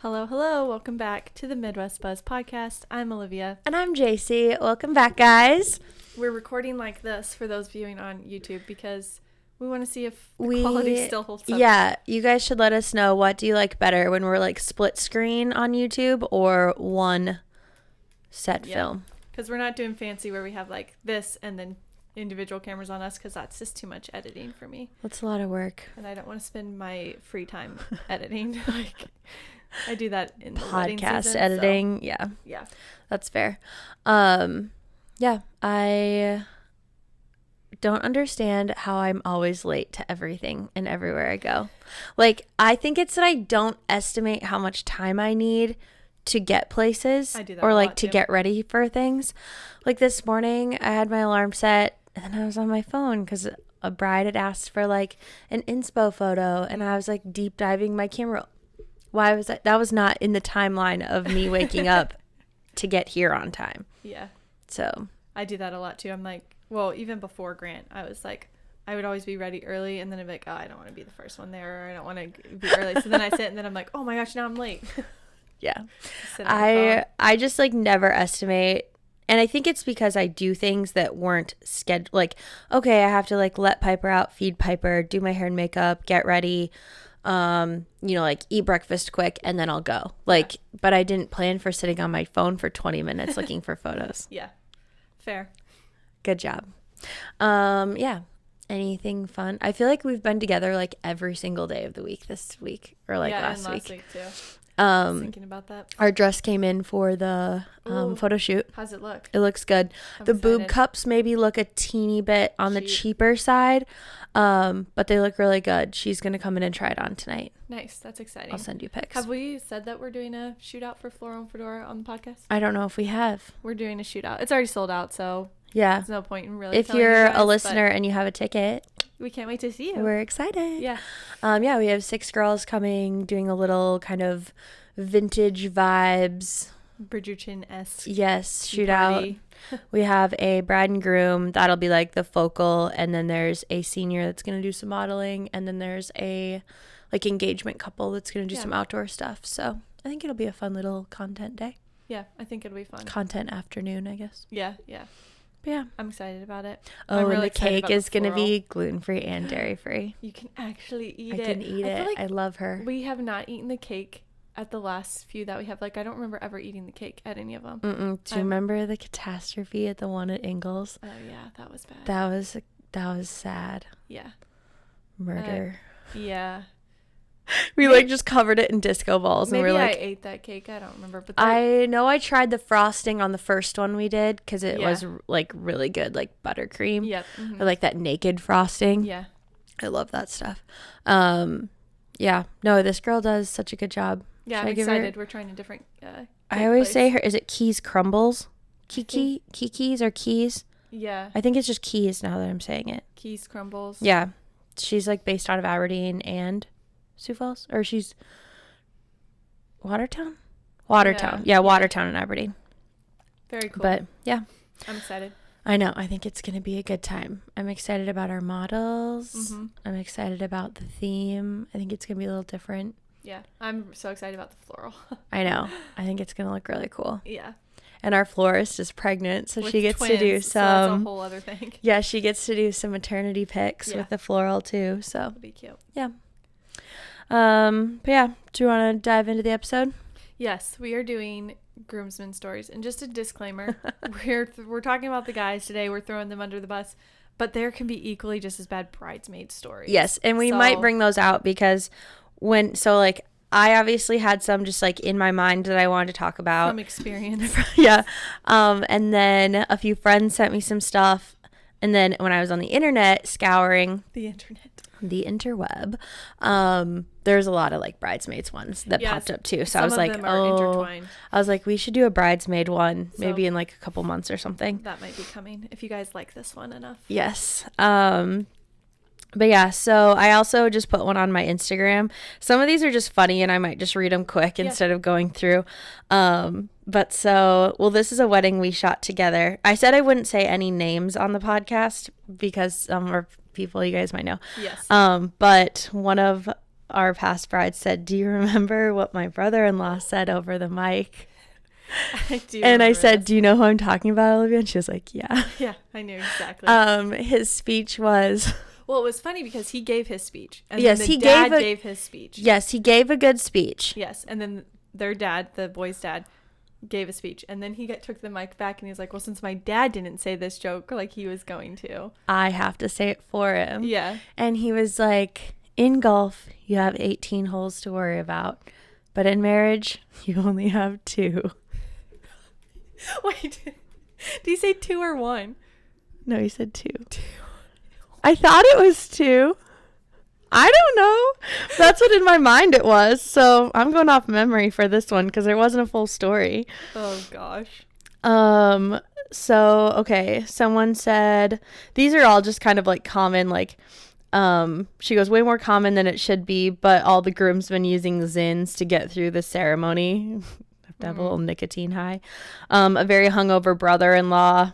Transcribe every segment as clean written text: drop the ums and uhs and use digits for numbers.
Hello, hello. Welcome back to the Midwest Buzz podcast. I'm Olivia. And I'm JC. Welcome back, guys. We're recording like this for those viewing on YouTube because we want to see if the quality still holds up. Yeah, you guys should let us know, what do you like better, when we're like split screen on YouTube or one set film? Because we're not doing fancy where we have like this and then individual cameras on us, because that's just too much editing for me. That's a lot of work. And I don't want to spend my free time editing. I do that in the podcast season, editing. So. Yeah, that's fair. Yeah, I don't understand how I'm always late to everything and everywhere I go. Like, I think it's that I don't estimate how much time I need to get places, I do that or a like lot, to too. get ready for things. Like this morning, I had my alarm set and then I was on my phone because a bride had asked for like an inspo photo, and I was like deep diving my camera. Why was that? That was not in the timeline of me waking up to get here on time. Yeah. So I do that a lot too. I'm like, well, even before Grant, I was like, I would always be ready early, and then I'd be like, oh, I don't want to be the first one there, or I don't want to be early. So then I sit, and then I'm like, oh my gosh, now I'm late. yeah, I just like never estimate. And I think it's because I do things that weren't scheduled. Like, okay, I have to like let Piper out, feed Piper, do my hair and makeup, get ready, like eat breakfast quick, and then I'll go. Like, yeah. But I didn't plan for sitting on my phone for 20 minutes looking for photos. Yeah. Fair. Good job. Yeah. Anything fun? I feel like we've been together like every single day of the week this week, or like last week too. I was thinking about that. Our dress came in for the photo shoot. How's it look? It looks good. The boob cups maybe look a teeny bit on the cheaper side, but they look really good. She's going to come in and try it on tonight. Nice. That's exciting. I'll send you pics. Have we said that we're doing a shootout for Floral and Fedora on the podcast? I don't know if we have. We're doing a shootout. It's already sold out, so yeah, there's no point in really if telling you're you guys, a listener and you have a ticket, we can't wait to see you. We're excited. Yeah. Yeah, we have 6 girls coming, doing a little kind of vintage vibes, Bridgerton-esque. Yes, shootout. We have a bride and groom that'll be like the focal, and then there's a senior that's gonna do some modeling, and then there's a like engagement couple that's gonna do some outdoor stuff. So I think it'll be a fun little content day. Yeah, I think it'll be fun. Content afternoon, I guess. Yeah. But yeah, I'm excited about it. Oh, really, and the cake is gonna be gluten-free and dairy-free. You can actually eat it. I can eat it. Like I love her. We have not eaten the cake at the last few that we have. Like, I don't remember ever eating the cake at any of them. Do you remember the catastrophe at the one at Ingles? Oh yeah, that was bad. That was sad. Yeah. Murder. Yeah. We like just covered it in disco balls, and maybe we're like, I ate that cake. I don't remember, but I know I tried the frosting on the first one we did because it was like really good, like buttercream. Yep. Mm-hmm. Or like that naked frosting. Yeah. I love that stuff. Yeah. No, this girl does such a good job. Yeah, I'm excited. We're trying a different I always say her, is it Keys Crumbles? Kiki's or Keys? Yeah. I think it's just Keys now that I'm saying it. Keys Crumbles. Yeah. She's like based out of Aberdeen and Sioux Falls, or she's Watertown? Yeah, Watertown and Aberdeen. Very cool. But yeah. I'm excited. I know. I think it's going to be a good time. I'm excited about our models. Mm-hmm. I'm excited about the theme. I think it's going to be a little different. Yeah. I'm so excited about the floral. I know. I think it's going to look really cool. Yeah. And our florist is pregnant, so with she gets twins, to do some. So that's a whole other thing. Yeah, she gets to do some maternity pics with the floral too. So that'll be cute. Yeah. But yeah, do you want to dive into the episode? Yes, we are doing groomsmen stories, and just a disclaimer: we're talking about the guys today. We're throwing them under the bus, but there can be equally just as bad bridesmaid stories. Yes, and we might bring those out because I obviously had some just like in my mind that I wanted to talk about from experience. Yeah, and then a few friends sent me some stuff, and then when I was on the internet scouring the interweb, there's a lot of like bridesmaids ones that popped up too. So I was like, intertwined. I was like, we should do a bridesmaid one maybe in like a couple months or something. That might be coming if you guys like this one enough. Yes. But yeah, so I also just put one on my Instagram. Some of these are just funny and I might just read them quick instead of going through. But this is a wedding we shot together. I said I wouldn't say any names on the podcast because some are people you guys might know. Yes. But one of our past bride said, "Do you remember what my brother-in-law said over the mic?" I do. And I said, this. "Do you know who I'm talking about, Olivia?" And she was like, "Yeah." Yeah, I knew exactly. His speech was. Well, it was funny because he gave his speech, and Yes, then the he dad gave gave his speech. Yes, he gave a good speech. Yes, and then their dad, the boy's dad, gave a speech, and then he took the mic back, and he was like, "Well, since my dad didn't say this joke like he was going to, I have to say it for him." Yeah. And he was like, "In golf, you have 18 holes to worry about, but in marriage, you only have 2." Wait, did he say 2 or 1? No, he said 2. I thought it was 2. I don't know. That's what in my mind it was. So I'm going off memory for this one because there wasn't a full story. Oh gosh. So okay, someone said these are all just kind of like common, like she goes, way more common than it should be, but all the groomsmen using Zins to get through the ceremony. Have to have a little nicotine high. A very hungover brother-in-law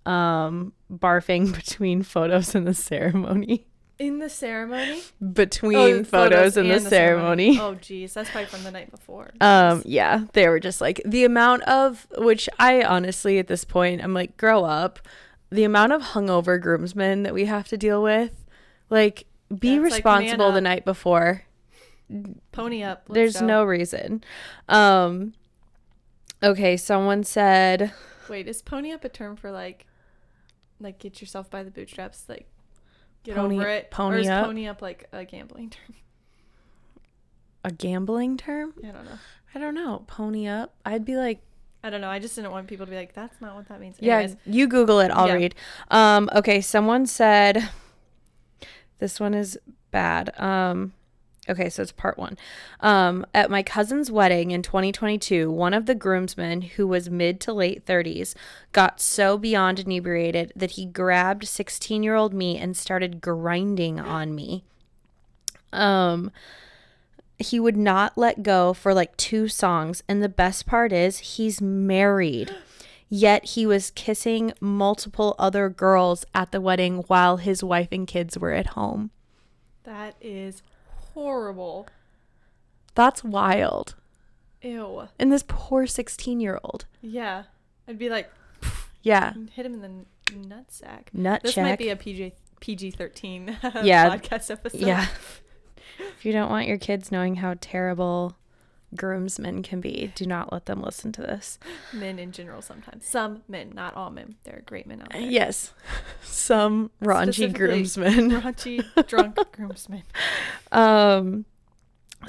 barfing between photos in the ceremony. In the ceremony? Between photos in the ceremony. Oh geez, that's probably from the night before. Yeah, they were just like the amount of, which I honestly at this point I'm like, grow up. The amount of hungover groomsmen that we have to deal with, like, be That's responsible like, the night before. Pony up. There's no reason. Okay, someone said. Wait, is pony up a term for like get yourself by the bootstraps, like get Pony- over it? pony or is up? pony up like a gambling term? A gambling term? I don't know. Pony up. I'd be like, I don't know. I just didn't want people to be like, that's not what that means. yeah, Anyways. you Google it. I'll read. Okay, someone said, this one is bad. Okay, so it's part 1. At my cousin's wedding in 2022, one of the groomsmen, who was mid to late 30s, got so beyond inebriated that he grabbed 16-year-old me and started grinding on me. He would not let go for like 2 songs, and the best part is he's married. Yet he was kissing multiple other girls at the wedding while his wife and kids were at home. That is horrible. That's wild. Ew. And this poor 16-year-old. Yeah. I'd be like, yeah, hit him in the nutsack. Nut This check. might be a PG-13 Yeah. podcast episode. Yeah. If you don't want your kids knowing how terrible groomsmen can be, do not let them listen to this. Men in general sometimes. Some men, not all men. There are great men out there. Yes. Some raunchy groomsmen. Raunchy, drunk groomsmen. By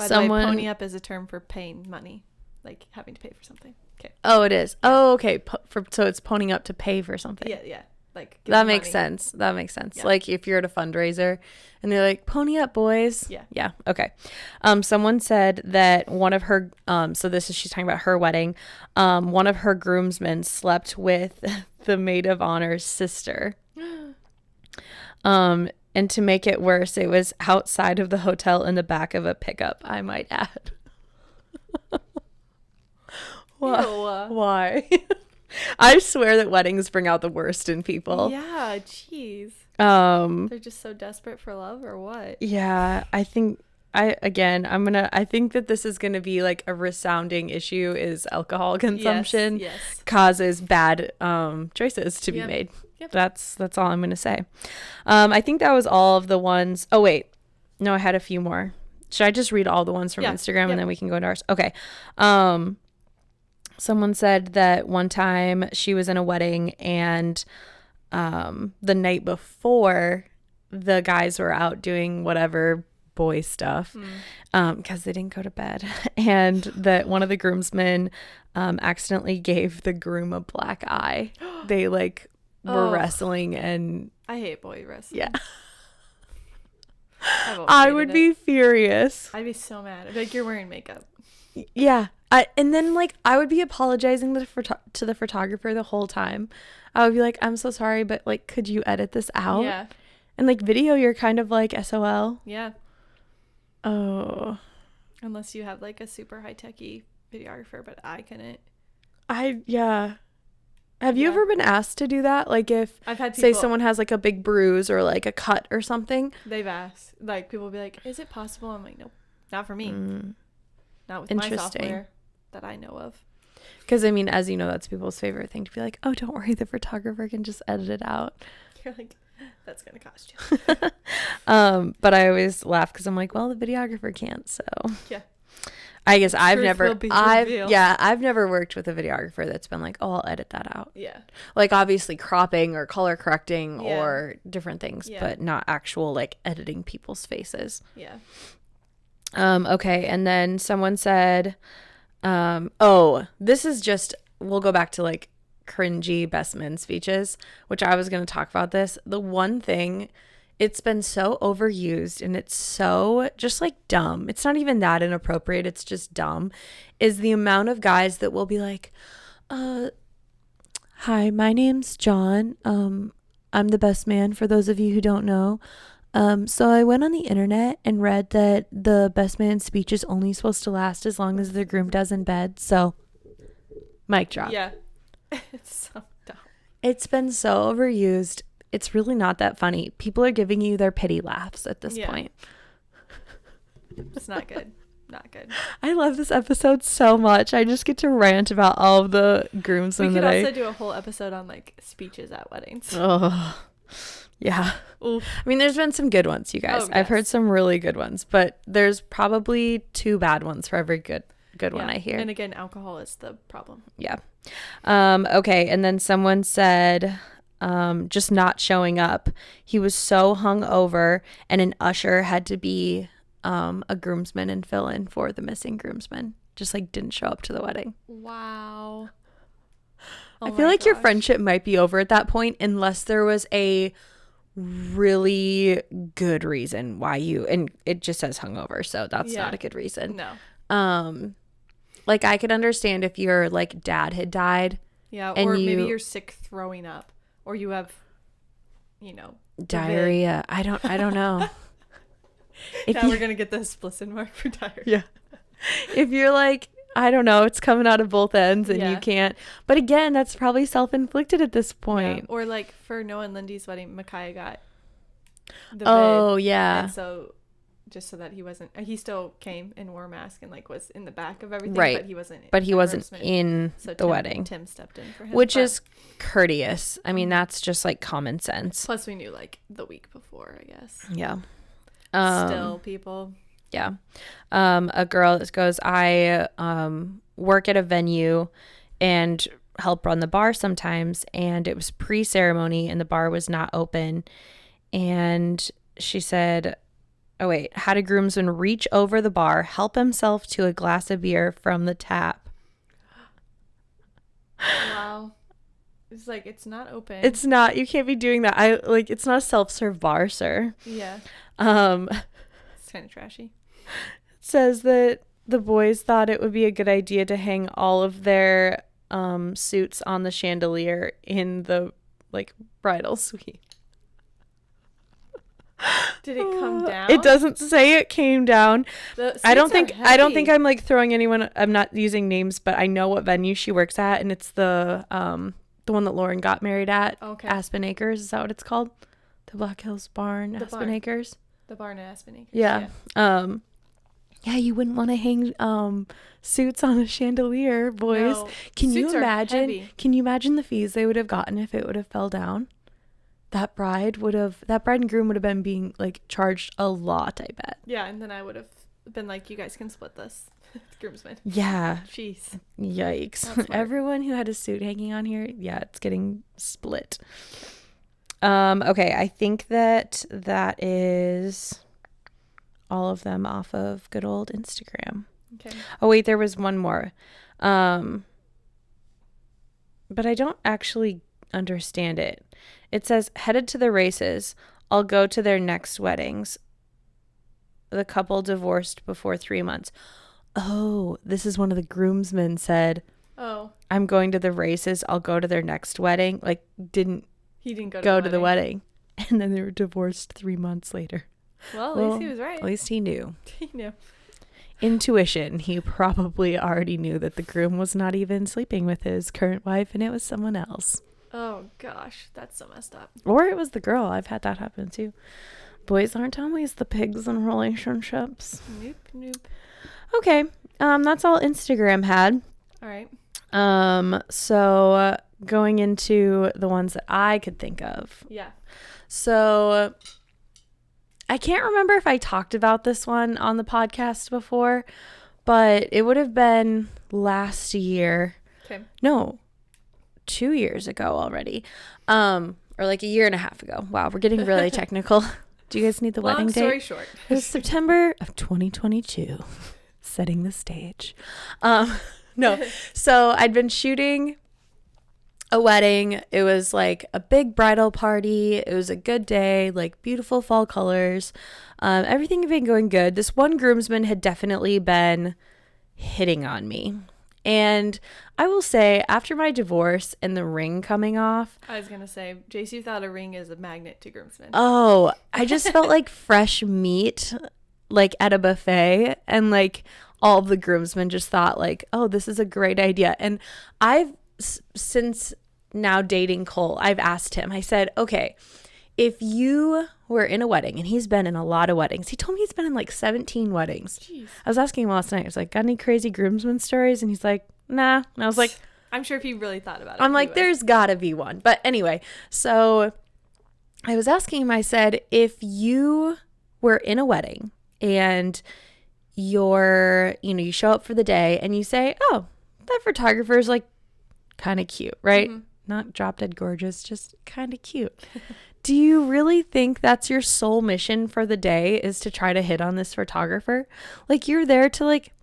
the way, pony up is a term for paying money. Like having to pay for something. Okay. Oh, it is. Oh, okay. So it's ponying up to pay for something. Yeah. Like that makes sense. Yeah. Like if you're at a fundraiser and they're like, pony up, boys. Yeah. Okay. Someone said that one of her, she's talking about her wedding. One of her groomsmen slept with the maid of honor's sister. And to make it worse, it was outside of the hotel in the back of a pickup, I might add. Why? I swear that weddings bring out the worst in people. Yeah, jeez. They're just so desperate for love or what? Yeah, I think I think that this is gonna be like a resounding issue is alcohol consumption yes. causes bad choices to be made. Yep. That's all I'm gonna say. I think that was all of the ones. Oh wait. No, I had a few more. Should I just read all the ones from Instagram and then we can go into ours? Okay. Someone said that one time she was in a wedding and the night before the guys were out doing whatever boy stuff because they didn't go to bed, and that one of the groomsmen accidentally gave the groom a black eye. They like were wrestling, and I hate boy wrestling. Yeah. I would be furious. I'd be so mad. I'd be like, you're wearing makeup. Yeah. And then like I would be apologizing to the photographer the whole time. I would be like, I'm so sorry, but like, could you edit this out? Yeah. And like video, you're kind of like SOL. Yeah. Oh. Unless you have like a super high techy videographer, but I couldn't. Yeah. Have you ever been asked to do that? Like if, I've had say someone has like a big bruise or like a cut or something. They've asked. Like people will be like, is it possible? I'm like, nope, not for me. Not with my software that I know of. Because I mean, as you know, that's people's favorite thing to be like, oh, don't worry, the photographer can just edit it out. You're like, that's going to cost you. But I always laugh because I'm like, well, the videographer can't. So yeah. I guess I've never worked with a videographer that's been like, oh, I'll edit that out. Yeah. Like obviously cropping or color correcting or different things, but not actual like editing people's faces. Yeah. Okay. And then someone said, oh, this is just, we'll go back to like cringy best men speeches, which I was going to talk about this. The one thing, it's been so overused and it's so just like dumb. It's not even that inappropriate. It's just dumb. Is the amount of guys that will be like, hi, my name's John. I'm the best man for those of you who don't know. So I went on the internet and read that the best man speech is only supposed to last as long as the groom does in bed. So mic drop. Yeah. It's so dumb. It's been so overused. It's really not that funny. People are giving you their pity laughs at this point. It's not good. Not good. I love this episode so much. I just get to rant about all of the groomsmen. We could also do a whole episode on like speeches at weddings. Oh, yeah. Oof. I mean, there's been some good ones, you guys. I've heard some really good ones, but there's probably 2 bad ones for every good one I hear. And again, alcohol is the problem. Yeah. Okay. And then someone said, just not showing up. He was so hungover and an usher had to be a groomsman and fill in for the missing groomsman. Just like didn't show up to the wedding. Wow. I feel like your friendship might be over at that point unless there was a really good reason why and it just says hungover, so that's not a good reason. No. Like I could understand if your like dad had died. Yeah, or maybe you're sick throwing up, or you have, diarrhea. I don't know. Now we're gonna get the explicit mark for diarrhea. Yeah. If you're like, I don't know, it's coming out of both ends and you can't. But again, that's probably self-inflicted at this point. Yeah. Or like for Noah and Lindy's wedding, Micaiah got the vid, yeah. And so just so that he still came and wore a mask and like was in the back of everything, right? But he wasn't in the wedding. Tim stepped in for him, which is courteous. I mean, that's just like common sense. Plus, we knew like the week before, I guess. Yeah. Still, people. Yeah. A girl that goes, I work at a venue and help run the bar sometimes, and it was pre-ceremony and the bar was not open, and she said, oh wait, had a groomsman reach over the bar, help himself to a glass of beer from the tap. Wow. It's like, it's not open. It's not, you can't be doing that. It's not a self-serve bar, sir. Yeah. It's kind of trashy. It says that the boys thought it would be a good idea to hang all of their suits on the chandelier in the like bridal suite. Did it come down? It doesn't say it came down. I don't think I'm like throwing anyone. I'm not using names, but I know what venue she works at, and it's the one that Lauren got married at. Okay. Aspen Acres, is that what it's called? The Black Hills Barn, Aspen Acres. The barn at Aspen Acres. Yeah. Yeah, you wouldn't want to hang suits on a chandelier, boys. No. Can Suits you imagine? Are heavy. Can you imagine the fees they would have gotten if it would have fell down? That bride and groom would have been being like charged a lot, I bet. Yeah, and then I would have been like, you guys can split this. Groomsmen. Yeah. Jeez. Yikes. Everyone who had a suit hanging on here, yeah, it's getting split. Okay, I think that is all of them off of good old Instagram. Okay. Oh wait, there was one more. But I don't actually understand it. It says, headed to the races. I'll go to their next weddings. The couple divorced before 3 months. Oh, this is one of the groomsmen said, oh, I'm going to the races. I'll go to their next wedding. Like, he didn't go to the wedding. And then they were divorced 3 months later. Well, at least he was right. At least he knew. He knew. intuition, he probably already knew that the groom was not even sleeping with his current wife and it was someone else. Oh gosh, that's so messed up. Or it was the girl. I've had that happen too. Boys aren't always the pigs in relationships. Nope. Okay. That's all Instagram had. All right. So going into the ones that I could think of. Yeah. So I can't remember if I talked about this one on the podcast before, but it would have been last year. Okay. No, 2 years ago already. Or like a year and a half ago. Wow, we're getting really technical. Do you guys need the wedding date? Long story short. It was September of 2022. Setting the stage. No. So I'd been shooting a wedding. It was like a big bridal party. It was a good day, like beautiful fall colors. Everything had been going good. This one groomsman had definitely been hitting on me. And I will say, after my divorce and the ring coming off. I was going to say, JC thought a ring is a magnet to groomsmen. Oh, I just felt like fresh meat, like at a buffet. And like all of the groomsmen just thought like, oh, this is a great idea. And since now dating Cole, I've asked him, I said, okay, if you were in a wedding, and he's been in a lot of weddings. He told me he's been in like 17 weddings. Jeez. I was asking him last night, I was like, got any crazy groomsmen stories? And he's like, nah. And I was like, I'm sure if he really thought about it. I'm like, there's gotta be one. But anyway, so I was asking him, I said, if you were in a wedding and you show up for the day and you say, oh, that photographer's like kind of cute, right? Mm-hmm. Not drop dead gorgeous, just kind of cute. Do you really think that's your sole mission for the day, is to try to hit on this photographer? Like, you're there to like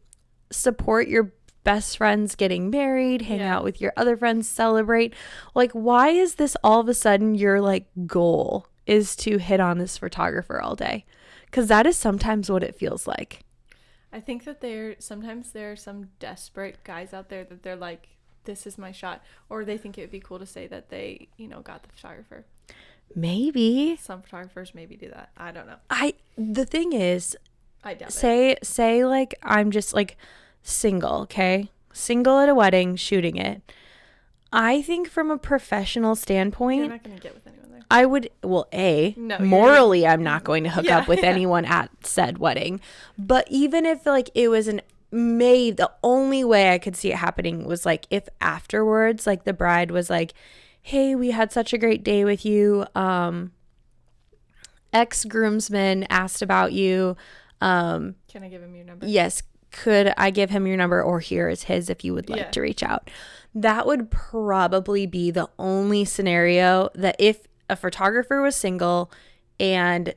support your best friends getting married, hang out with your other friends, celebrate. Like, why is this all of a sudden your like goal is to hit on this photographer all day? Because that is sometimes what it feels like. I think that there are some desperate guys out there that they're like, this is my shot. Or they think it would be cool to say that they, got the photographer. Maybe. Some photographers maybe do that. I don't know. The thing is, I doubt it. Say like I'm just like single, okay? Single at a wedding, shooting it. I think from a professional standpoint, you're not going to get with anyone there. I would, morally, I'm not going to hook up with yeah. anyone at said wedding. But even if like it was the only way I could see it happening was like if afterwards, like the bride was like, hey, we had such a great day with you. Ex-groomsman asked about you. Can I give him your number? Yes. Could I give him your number, or here is his if you would like to reach out? That would probably be the only scenario that if a photographer was single and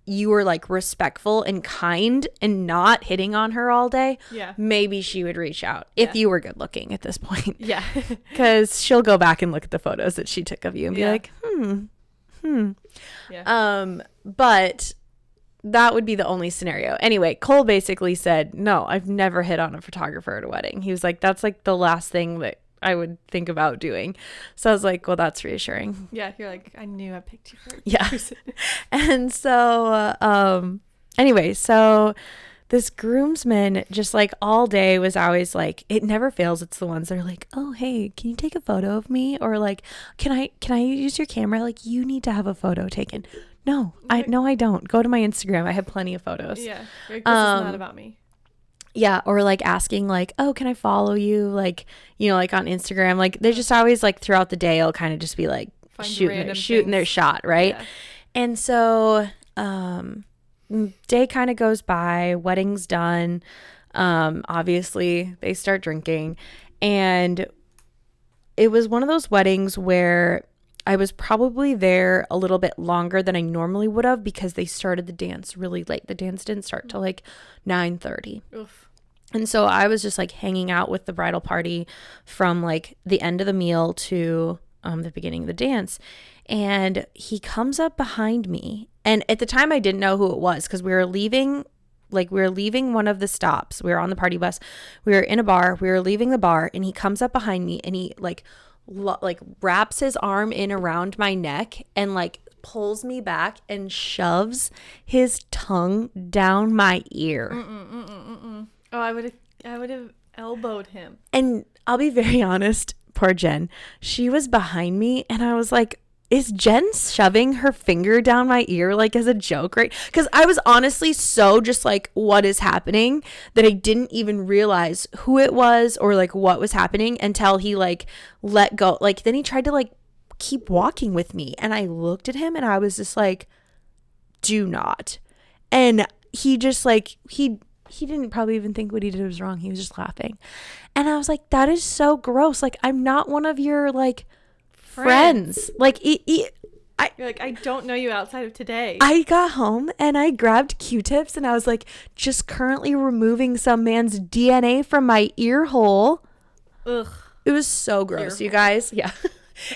you were like respectful and kind and not hitting on her all day, maybe she would reach out if you were good looking at this point. Yeah. Because she'll go back and look at the photos that she took of you and be like, Yeah. But that would be the only scenario. Anyway, Cole basically said, no, I've never hit on a photographer at a wedding. He was like, that's like the last thing that I would think about doing. So I was like, well, that's reassuring. Yeah, you're like, I knew I picked you for And so anyway, so this groomsman just like all day was always like, it never fails. It's the ones that are like, oh, hey, can you take a photo of me? Or like, can I use your camera? Like, you need to have a photo taken. No, I don't. Go to my Instagram. I have plenty of photos. Yeah. Like, this is not about me. Yeah. Or like asking like, oh, can I follow you? Like, like on Instagram, like they just always like throughout the day, I'll kind of just be like shooting their shot. Right. Yeah. And so, day kind of goes by, wedding's done. Obviously they start drinking, and it was one of those weddings where I was probably there a little bit longer than I normally would have because they started the dance really late. The dance didn't start till like 9:30. Oof. And so I was just like hanging out with the bridal party from like the end of the meal to the beginning of the dance. And he comes up behind me. And at the time I didn't know who it was because we were leaving one of the stops. We were on the party bus. We were in a bar. We were leaving the bar, and he comes up behind me and he like wraps his arm in around my neck and like pulls me back and shoves his tongue down my ear. Oh, I would have elbowed him. And I'll be very honest, poor Jen. She was behind me and I was like, is Jen shoving her finger down my ear like as a joke, right? Because I was honestly so just like, what is happening, that I didn't even realize who it was or like what was happening until he like let go. Like then he tried to like keep walking with me and I looked at him and I was just like, do not. And he just like, he didn't probably even think what he did was wrong. He was just laughing. And I was like, that is so gross. Like, I'm not one of your like friends. Like, you're like, I don't know you outside of today. I got home and I grabbed Q-tips and I was like, just currently removing some man's DNA from my ear hole. Ugh. It was so gross, you guys. Yeah.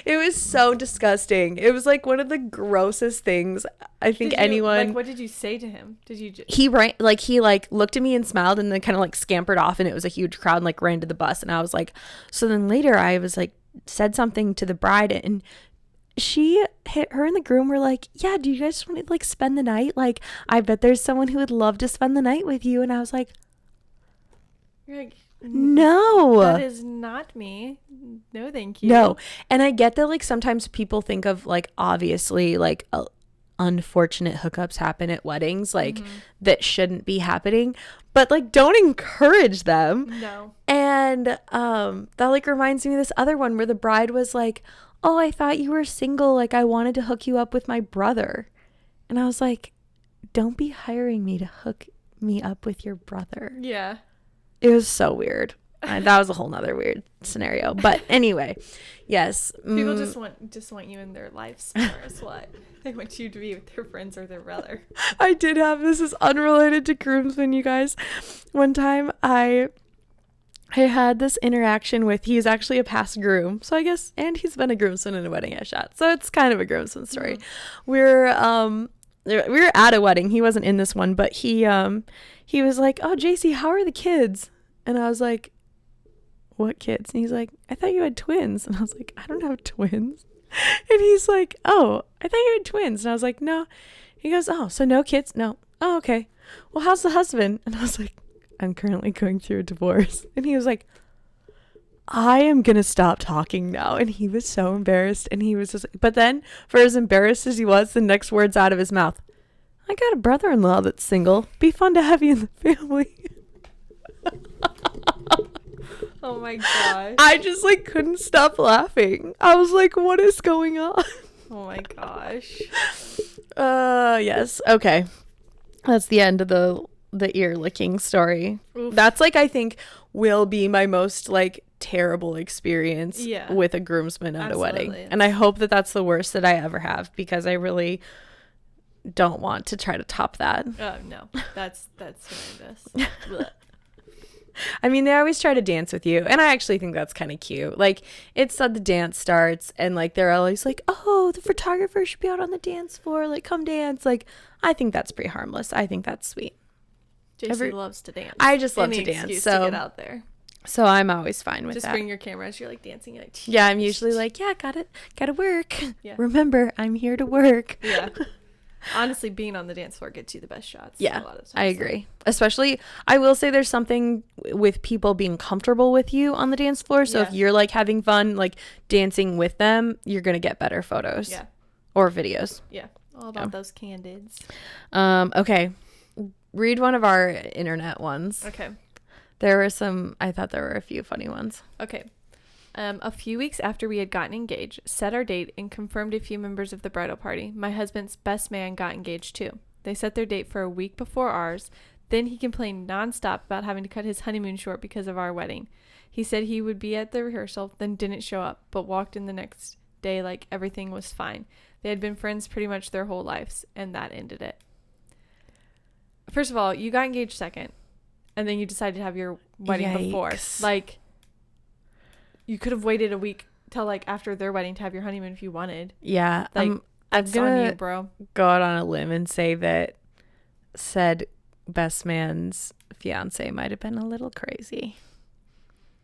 It was so disgusting. It was like one of the grossest things I think anyone. Like, what did you say to him? Did you just... He looked at me and smiled and then kind of like scampered off and it was a huge crowd and like ran to the bus and I was like, so then later I was like said something to the bride and her and the groom were like, yeah, do you guys want to like spend the night? Like, I bet there's someone who would love to spend the night with you. And I was like, you're like, no, that is not me. No, thank you. No. And I get that like sometimes people think of like obviously like unfortunate hookups happen at weddings like that shouldn't be happening, but like don't encourage them. No. And that like reminds me of this other one where the bride was like, oh, I thought you were single, like I wanted to hook you up with my brother. And I was like, don't be hiring me to hook me up with your brother. Yeah. It was so weird. That was a whole nother weird scenario. But anyway, yes. People just want you in their lives more is what. They want you to be with their friends or their brother. I did have, this is unrelated to groomsmen, you guys. One time I had this interaction with, he's actually a past groom. So I guess, and he's been a groomsman in a wedding I shot. So it's kind of a groomsman story. Mm-hmm. We were at a wedding. He wasn't in this one, but he was like, oh, JC, how are the kids? And I was like, what kids? And he's like, I thought you had twins. And I was like, I don't have twins. And he's like, oh, I thought you had twins. And I was like, no. He goes, oh, so no kids? No. Oh, okay. Well, how's the husband? And I was like, I'm currently going through a divorce. And he was like, I am going to stop talking now. And he was so embarrassed. And he was just, but then for as embarrassed as he was, the next words out of his mouth, I got a brother-in-law that's single. Be fun to have you in the family. Oh my gosh. I just like couldn't stop laughing. I was like, what is going on? Oh my gosh. Yes. Okay. That's the end of the ear licking story. Oof. That's like, I think will be my most like terrible experience with a groomsman at a wedding. And I hope that that's the worst that I ever have because I really don't want to try to top that. Oh no. That's horrendous. I mean, they always try to dance with you. And I actually think that's kind of cute. Like, it's that the dance starts and, like, they're always like, oh, the photographer should be out on the dance floor. Like, come dance. Like, I think that's pretty harmless. I think that's sweet. JC loves to dance. I just love to dance. So to get out there. So I'm always fine with that. Just bring your camera as you're, like, dancing. You're like, yeah, I'm usually like, yeah, gotta work. Yeah. Remember, I'm here to work. Yeah. Honestly, being on the dance floor gets you the best shots. Yeah, a lot of times, I agree. Especially, I will say there's something with people being comfortable with you on the dance floor. So if you're like having fun, like dancing with them, you're going to get better photos. Yeah. Or videos. Yeah. All about those candids. Okay. Read one of our internet ones. Okay. I thought there were a few funny ones. Okay. A few weeks after we had gotten engaged, set our date, and confirmed a few members of the bridal party, my husband's best man got engaged too. They set their date for a week before ours. Then he complained nonstop about having to cut his honeymoon short because of our wedding. He said he would be at the rehearsal, then didn't show up, but walked in the next day like everything was fine. They had been friends pretty much their whole lives, and that ended it. First of all, you got engaged second, and then you decided to have your wedding before. Like, you could have waited a week till like after their wedding to have your honeymoon if you wanted. Yeah. Like, I'm that's gonna on you, bro. Go out on a limb and say that said best man's fiance might have been a little crazy.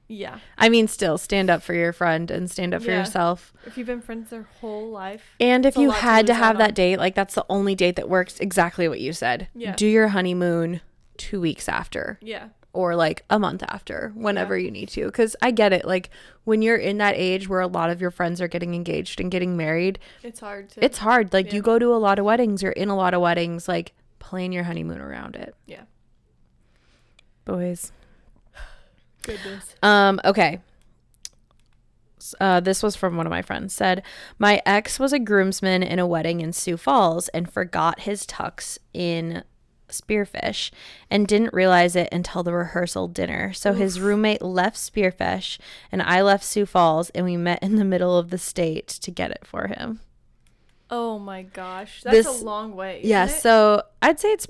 Yeah. I mean, still stand up for your friend and stand up for yourself. If you've been friends their whole life. And if you had to have that date, like that's the only date that works, exactly what you said. Yeah. Do your honeymoon 2 weeks after. Yeah. or like a month after, whenever you need to. Because I get it. Like when you're in that age where a lot of your friends are getting engaged and getting married, it's hard. It's hard. Like you go to a lot of weddings, you're in a lot of weddings, like plan your honeymoon around it. Yeah. Boys. Goodness. Okay. This was from one of my friends. Said, my ex was a groomsman in a wedding in Sioux Falls and forgot his tux in Spearfish and didn't realize it until the rehearsal dinner. So his roommate left Spearfish and I left Sioux Falls, and we met in the middle of the state to get it for him. Oh my gosh, that's a long way. Isn't it? So I'd say it's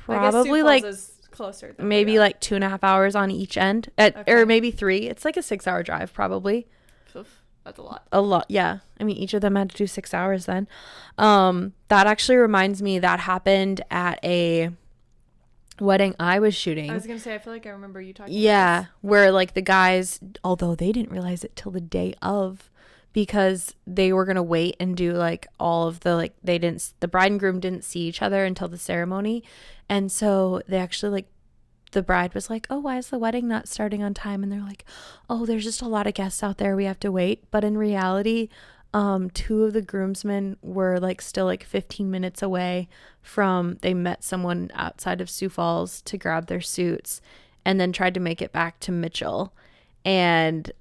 probably like closer, maybe like 2.5 hours on each end, or maybe 3. It's like a 6-hour drive probably. That's a lot. A lot, yeah. I mean, each of them had to do 6 hours then. That actually reminds me, that happened at a wedding I was shooting. I was gonna say, I feel like I remember you talking. Yeah, about this. where like the guys, although they didn't realize it till the day of, because they were gonna wait and do like all of the like the bride and groom didn't see each other until the ceremony, and so they actually like. The bride was like, oh, why is the wedding not starting on time? And they're like, oh, there's just a lot of guests out there, we have to wait. But in reality, 2 of the groomsmen were like still like 15 minutes away from, they met someone outside of Sioux Falls to grab their suits and then tried to make it back to Mitchell. And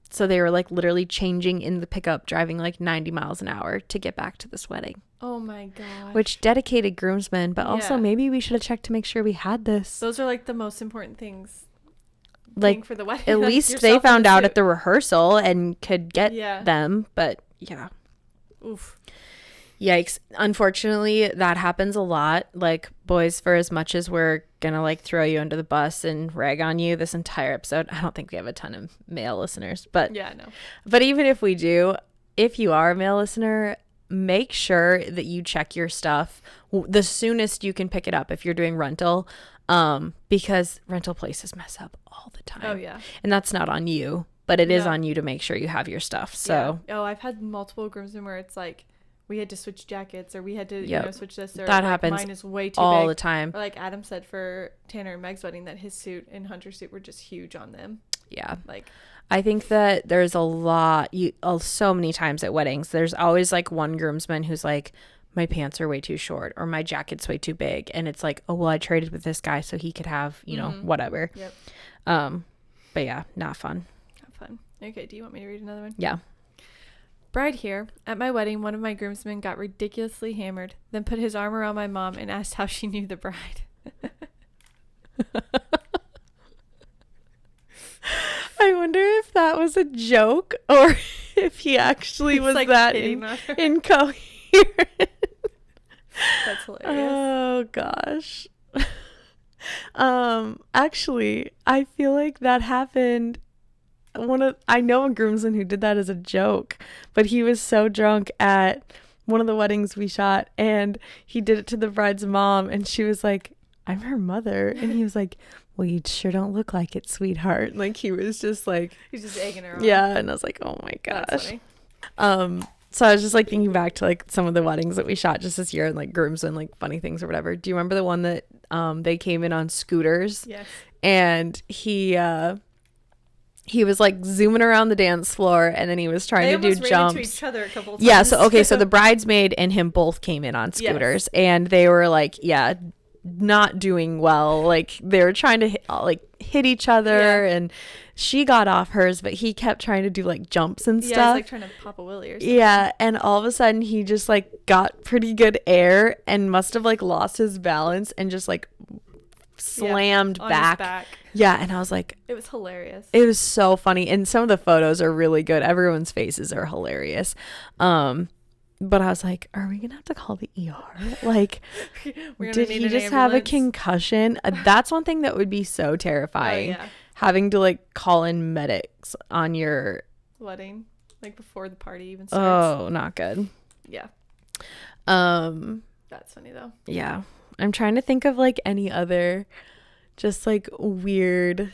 so they were like literally changing in the pickup, driving like 90 miles an hour to get back to this wedding. Oh my gosh. Which dedicated groomsmen, but also maybe we should have checked to make sure we had this. Those are like the most important things. Like for the wedding. At least they found out at the rehearsal and could get them, but yeah. Oof. Yikes. Unfortunately, that happens a lot. Like, boys, for as much as we're gonna like throw you under the bus and rag on you this entire episode, I don't think we have a ton of male listeners, but yeah, no. But even if we do, if you are a male listener, make sure that you check your stuff the soonest you can pick it up if you're doing rental, because rental places mess up all the time. Oh yeah. And that's not on you, but it is on you to make sure you have your stuff. So I've had multiple groomsmen where it's like we had to switch jackets, or we had to switch this, or that like, happens mine is way too all big. The time. Or like Adam said for Tanner and Meg's wedding that his suit and Hunter's suit were just huge on them. Yeah. Like, I think that there's a lot, so many times at weddings, there's always like one groomsman who's like, my pants are way too short or my jacket's way too big. And it's like, oh, well, I traded with this guy so he could have, you know, whatever. Yep. But yeah, not fun. Not fun. Okay. Do you want me to read another one? Yeah. Bride here. At my wedding, one of my groomsmen got ridiculously hammered, then put his arm around my mom and asked how she knew the bride. I wonder if that was a joke or if he actually was like that incoherent. That's hilarious. Oh gosh. Actually, I feel like that happened. I know a groomsman who did that as a joke, but he was so drunk at one of the weddings we shot, and he did it to the bride's mom, and she was like, I'm her mother. And he was like, well, you sure don't look like it, sweetheart. Like, he was just like, he's just egging her on. Yeah. And I was like, oh my gosh. That's funny. So I was just like thinking back to like some of the weddings that we shot just this year, and like groomsmen, like funny things or whatever. Do you remember the one that they came in on scooters? Yes. And he was like zooming around the dance floor, and then he was trying to do jumps. Into each other a couple times. Yeah. So so the bridesmaid and him both came in on scooters, and they were like, not doing well. Like they were trying to hit each other, and she got off hers, but he kept trying to do like jumps and stuff. Yeah, he's like trying to pop a wheelie or something. Yeah, and all of a sudden he just like got pretty good air and must have like lost his balance and just like slammed back. Yeah, and I was like, it was hilarious. It was so funny, and some of the photos are really good. Everyone's faces are hilarious. But I was like, are we gonna have to call the ER? Like, did he just have a concussion? That's one thing that would be so terrifying. Oh, yeah. Having to like call in medics on your wedding, like before the party even starts. Oh, not good. Yeah. That's funny though. Yeah. I'm trying to think of like any other just like weird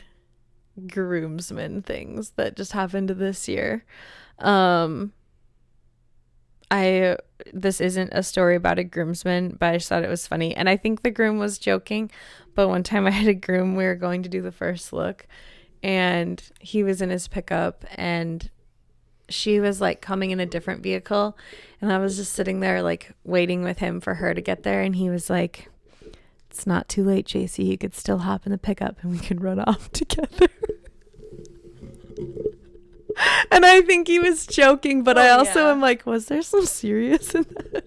groomsmen things that just happened this year. This isn't a story about a groomsman, but I just thought it was funny. And I think the groom was joking. But one time I had a groom, we were going to do the first look, and he was in his pickup, and she was like coming in a different vehicle, and I was just sitting there like waiting with him for her to get there, and he was like, "It's not too late, JC. You could still hop in the pickup and we could run off together." And I think he was joking, but I also am like, was there some serious in that?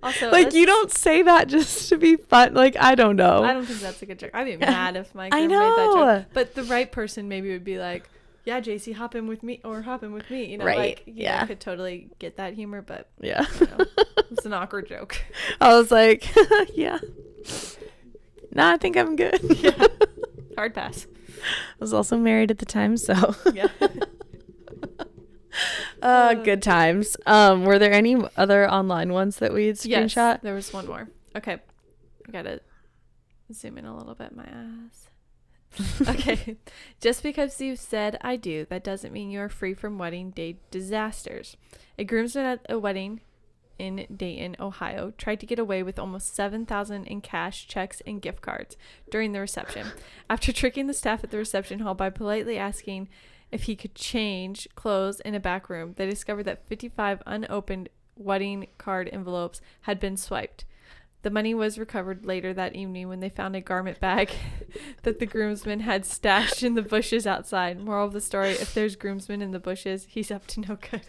Also, like, you don't say that just to be fun. Like, I don't know. I don't think that's a good joke. I'd be mad if my girl made that joke. But the right person maybe would be like, yeah, JC, hop in with me, or hop in with me. You know, right. Like, you know, could totally get that humor, but yeah, you know, it's an awkward joke. I was like, yeah. No, I think I'm good. Yeah. Hard pass. I was also married at the time, so. Yeah. Good times. Were there any other online ones that we had screenshot? Yes, there was one more. Okay. I gotta zoom in a little bit, my ass. Okay. Just because you said I do, that doesn't mean you're free from wedding day disasters. A groomsman at a wedding in Dayton, Ohio, tried to get away with almost $7,000 in cash, checks, and gift cards during the reception. After tricking the staff at the reception hall by politely asking if he could change clothes in a back room, they discovered that 55 unopened wedding card envelopes had been swiped. The money was recovered later that evening when they found a garment bag that the groomsman had stashed in the bushes outside. Moral of the story, if there's groomsmen in the bushes, he's up to no good.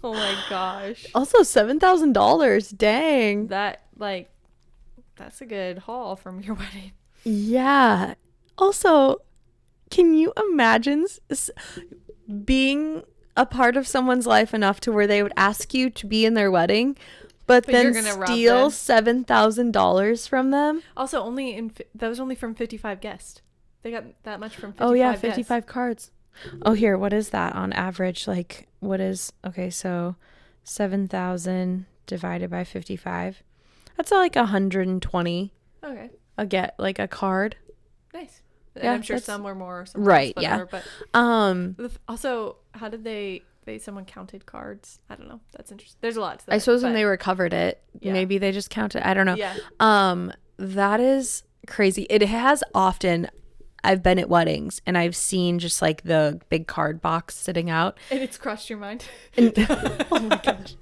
Oh my gosh. Also $7,000. Dang. That's a good haul from your wedding. Yeah. Also, can you imagine being a part of someone's life enough to where they would ask you to be in their wedding, but then steal $7,000 from them? Also, that was only from 55 guests. They got that much from 55 Oh yeah, guests. 55 cards. Oh, here, what is that on average? Like, okay, so 7,000 divided by 55. That's like 120. Okay. A card. Nice. And I'm sure some were more. Some right. Less, whatever, yeah. But also, how did someone counted cards? I don't know. That's interesting. There's a lot to that. I suppose when they recovered it, maybe they just counted. I don't know. Yeah. That is crazy. It has often. I've been at weddings and I've seen just like the big card box sitting out. And it's crossed your mind? Oh my gosh.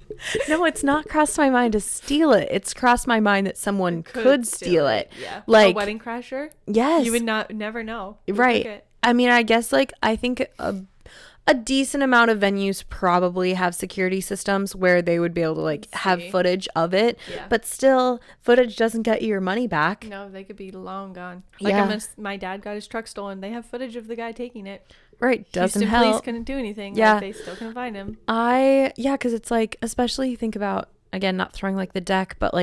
No, it's not crossed my mind to steal it. It's crossed my mind that someone could steal it. Yeah. Like a wedding crasher? Yes. You would never know. Right. I mean, I guess I think a decent amount of venues probably have security systems where they would be able to have footage of it. Yeah. But still, footage doesn't get you your money back. No, they could be long gone. My dad got his truck stolen. They have footage of the guy taking it. Right. Doesn't Houston help. Police couldn't do anything. Yeah. They still couldn't find him. Because it's especially you think about, again, not throwing the deck, but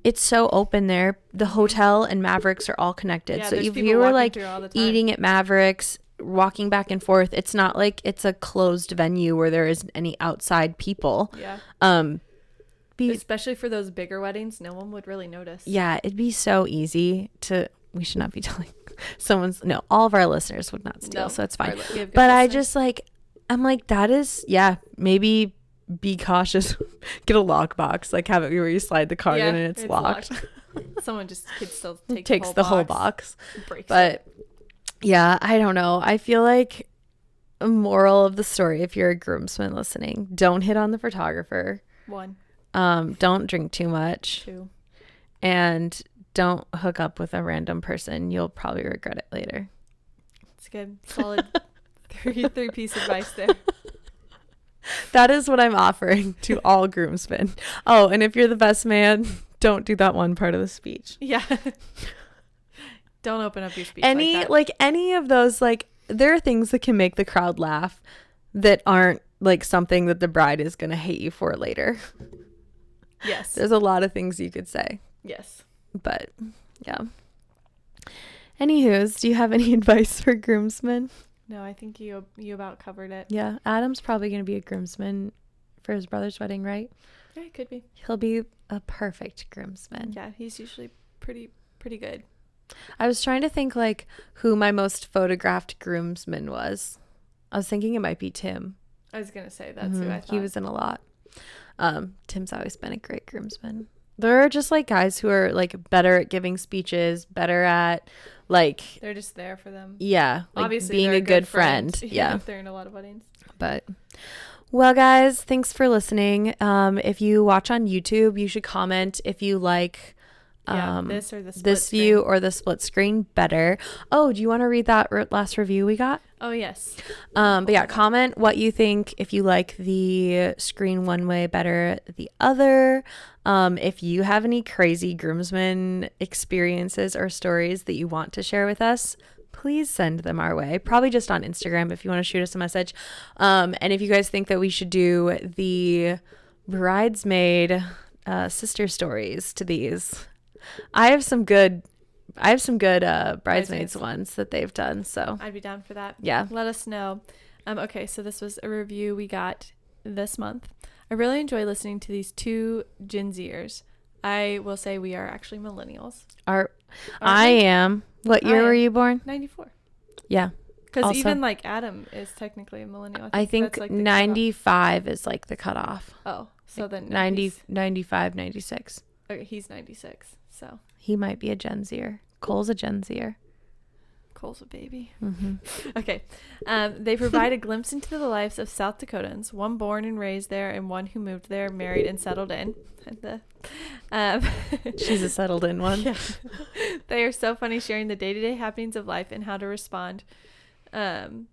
it's so open there. The hotel and Mavericks are all connected. Yeah, so if you were eating at Mavericks, walking back and forth, it's not like it's a closed venue where there isn't any outside people. Yeah. Especially for those bigger weddings, no one would really notice. Yeah, it'd be so easy we should not be telling all of our listeners would not steal, so it's fine. But listeners. I just I'm that is, maybe be cautious. Get a lockbox, have it where you slide the card in and it's locked. Someone could still takes the whole box. Breaks it. Yeah, I don't know. I feel like a moral of the story, if you're a groomsman listening, don't hit on the photographer. 1. Don't drink too much. 2. And don't hook up with a random person. You'll probably regret it later. It's good. Solid 3-piece advice there. That is what I'm offering to all groomsmen. Oh, and if you're the best man, don't do that one part of the speech. Yeah. Don't open up your speech any of those, there are things that can make the crowd laugh that aren't something that the bride is going to hate you for later. Yes. There's a lot of things you could say. Yes. But yeah. Anywho's, do you have any advice for groomsmen? No, I think you about covered it. Yeah. Adam's probably going to be a groomsman for his brother's wedding, right? Yeah, it could be. He'll be a perfect groomsman. Yeah, he's usually pretty good. I was trying to think who my most photographed groomsman was. I was thinking it might be Tim. I was gonna say that's who I thought. He was in a lot. Tim's always been a great groomsman. There are just like guys who are like better at giving speeches, better at like they're just there for them. Yeah, like obviously being a good friend. Yeah, if they're in a lot of weddings. But well, guys, thanks for listening. If you watch on YouTube, you should comment if you like this or the split this screen. view or the split screen better. Oh, do you want to read that last review we got? Oh, yes. But yeah, comment what you think, if you like the screen one way better the other. If you have any crazy groomsmen experiences or stories that you want to share with us, please send them our way. Probably just on Instagram if you want to shoot us a message. And if you guys think that we should do the bridesmaid sister stories to these, I have some good bridesmaids ones that they've done, so I'd be down for that. Yeah, let us know. Okay, so this was a review we got this month. I really enjoy listening to these two Gen Zers. I will say we are actually millennials. I am. What year were you born? 94. Yeah, because even like Adam is technically a millennial. I think like 95 is like the cutoff. Oh, so like then 95, 96. Okay, he's 96, so he might be a Gen Zer. Cole's a Gen Zer. Cole's a baby. Mm-hmm. Okay. They provide a glimpse into the lives of South Dakotans, one born and raised there and one who moved there, married and settled in. She's a settled in one. Yeah. They are so funny, sharing the day-to-day happenings of life and how to respond to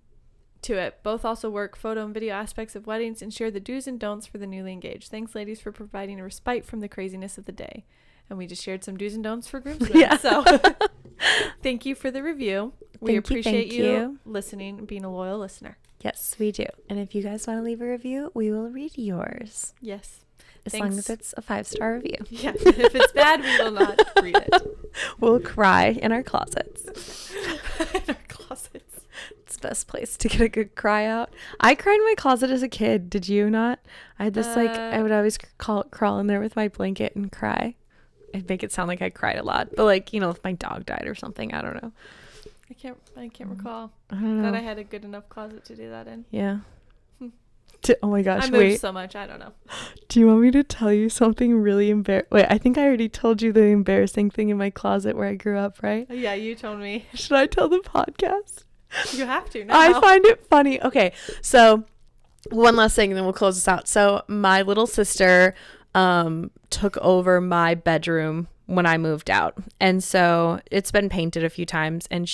it. Both also work photo and video aspects of weddings and share the do's and don'ts for the newly engaged. Thanks, ladies, for providing a respite from the craziness of the day. And we just shared some do's and don'ts for groomsmen. Yeah. So thank you for the review. We appreciate you listening and being a loyal listener. Yes, we do. And if you guys want to leave a review, we will read yours. Yes. As long as it's a 5-star review. Yeah. If it's bad, we will not read it. We'll cry in our closets. In our closets. It's the best place to get a good cry out. I cried in my closet as a kid. Did you not? I had this I would always crawl in there with my blanket and cry. I'd make it sound like I cried a lot, but like, you know, if my dog died or something, I don't know. I can't recall that I had a good enough closet to do that in. Yeah. Oh my gosh, I moved so much, I don't know. Do you want me to tell you something really embarrassing? Wait, I think I already told you the embarrassing thing in my closet where I grew up, right? Yeah, you told me. Should I tell the podcast? You have to now. I find it funny. Okay, so one last thing and then we'll close this out. So my little sister took over my bedroom when I moved out, and so it's been painted a few times, and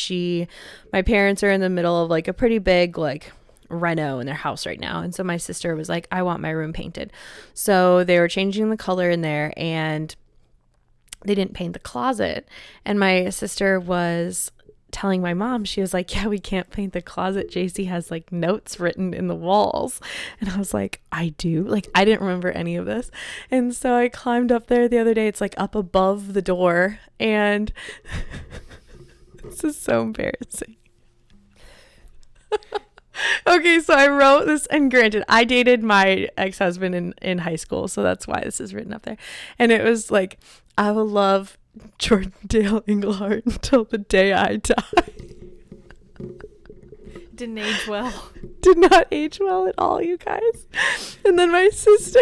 my parents are in the middle of like a pretty big like reno in their house right now, and so my sister was like, I want my room painted. So they were changing the color in there and they didn't paint the closet, and my sister was telling my mom, she was like, yeah, we can't paint the closet. JC has like notes written in the walls. And I was like, I do? Like, I didn't remember any of this. And so I climbed up there the other day. It's like up above the door. And this is so embarrassing. Okay, so I wrote this, and granted, I dated my ex-husband in high school, so that's why this is written up there. And it was like, I will love Jordan Dale Englehart until the day I die. Didn't age well. Did not age well at all, you guys. And then my sister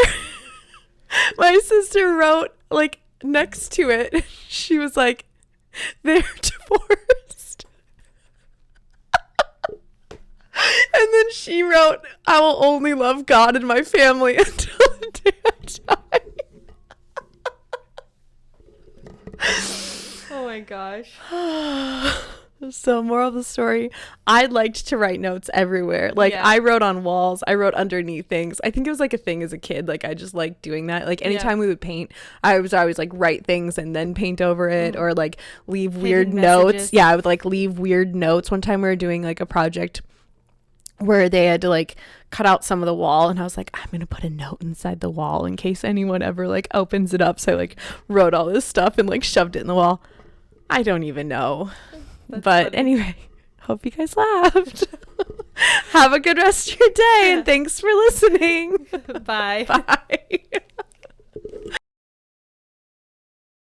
wrote like next to it, she was like, they're divorced. And then she wrote, I will only love God and my family until the day I die. Oh my gosh. So moral of the story, I liked to write notes everywhere. Like, yeah. I wrote on walls, I wrote underneath things. I think it was like a thing as a kid. Like, I just liked doing that. Like, anytime we would paint, I was always like write things and then paint over it, or like leave weird notes. Yeah, I would like leave weird notes. One time we were doing like a project where they had to like cut out some of the wall, and I was like, I'm gonna put a note inside the wall in case anyone ever like opens it up. So I like wrote all this stuff and like shoved it in the wall. I don't even know. That's but funny. Anyway, hope you guys laughed. Have a good rest of your day, and thanks for listening. Bye. Bye.